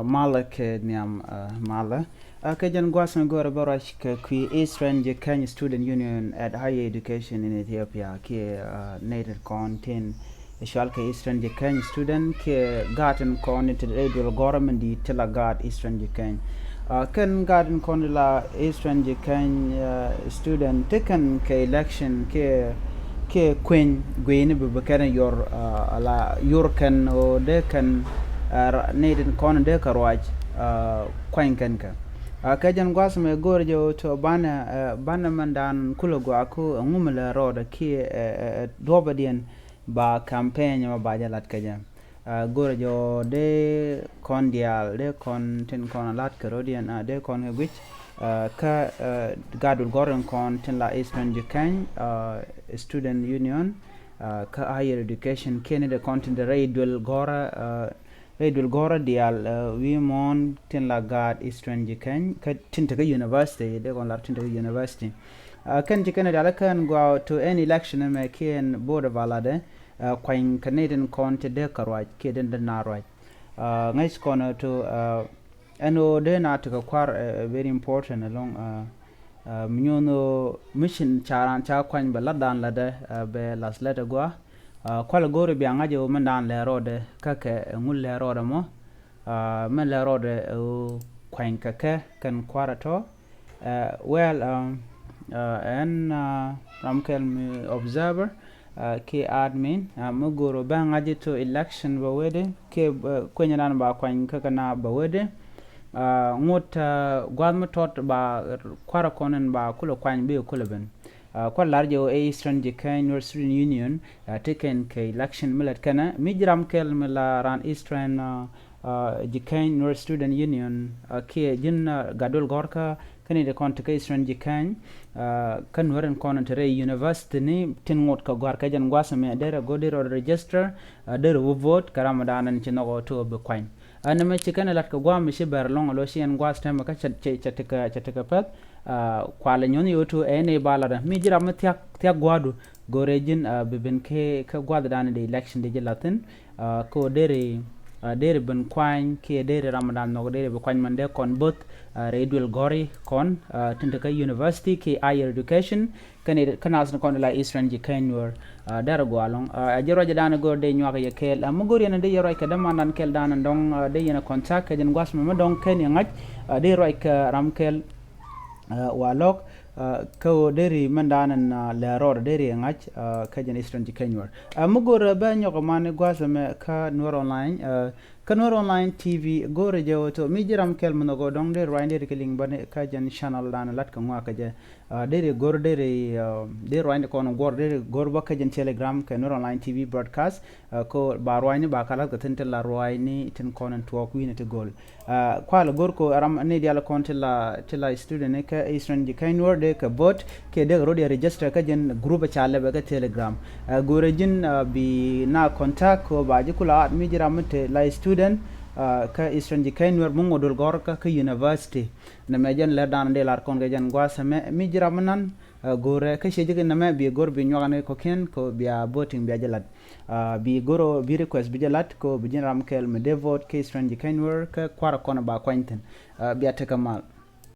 mala ke niam mala ke jan gwasan gore barash ke qui Eastern Jikeny Student Union at higher education in Ethiopia ke native content ishal ke Eastern Jikeny student ke garden con to the government di tela guard Eastern Jikeny kan garden con la Eastern Jikeny student taken ke election ke queen gwene be kan your ala your kan o de kan needed con de karwaj kwain kanka kajan gwas me gorjo to bana mandan kulo go aku ngumla roda ki dobadien ba campaign ma ba jalat kajan gorjo de kon dial de kon tin kon lat karodian de kon which ka gadul goron kon tin la Eastern Jikeny student union ka higher education Canada content the raidul gora Redul Gora dial we mon tin la gad Eastern Jikeny ka tinta university de kon la tinta university kan Jikeny dala kan go to any election me ken board of alade kwain Canadian county de karwaj ke den narwaj ngais kono to eno de na to kwar very important along mnyono mission charan cha kwain be ladan lade be las lede go kwala gore bi angaje o mandan le rode kake ngul le rode mo men le rode kwain kake kan kwarato and ramkel observer ke admin mugoro ba angaje to election ba wede ke kwenyanan ba kwain kaka na ba wede ngot gwadma tot ba kwara konen ba kulo kwain be kuloben kwa larjo Eastern Jikeny Nuer Student Union taken ke election milat kana mijram kel mila ran Eastern Jikeny Nuer Student Union ke jin gadol gorka kani de kon ke Eastern Jikeny kan waren kon tere university ni tin ngot ka gorka jan gwasa me dere go dere register dere vote karamadan chinogo to be kwain ana me chikana lat ka gwa me shibar long lo sien gwas tema ka chatka pat kwala nyoni yoto ene balada mi jira ma tiak gwadu gorejin beben ke ka gwada dan de election de jelatin ko dere ben kwain ke dere ramadan no dere be kwain mande kon bot redwel gori kon tinta ka university ke higher education kanas kon la Eastern Jikeny Nuer dara gwalong ajero jadana go de nyaka yekel am gori na de yero ka damanan kel dan dong de yena contact ka jen gwas ma dong ken ngaj de roi ka ramkel walok ko deri mandanan la rod deri ngaj kajen Eastern Jikeny Nuer mugor ba nyoko man gwasame ka Nuer online ka Nuer online TV gore je to mi jiram kel mo go dong de rwande keling bane kajen channel dan lat ka ngwa ka je deri gor deri de rwande kono gor deri gor ba kajen Telegram ka Nuer online TV broadcast ko ba rwande ba kala ka tentel la rwani tin kono to ku ni te gol kwala gor ko ram ne diala kontel la student ka Eastern Jikeny Nuer de ka bot ke de rodi register ka jen group chale ba ka Telegram gorejin bi na contact ko ba ji kula mi jiram te la student ka Eastern Jikeny Nuer mungo dol gorka ka university na mejan le dan de lar kon ga jan gwasa me mi jiram nan gore ka sheje na me bi gor bi nyogane ko ken ko biya voting biya jalat bi goro bi request bi jalat ko bi jiram kel me de vote ka Eastern Jikeny Nuer ka kwara kona ba kwanten biya te kamal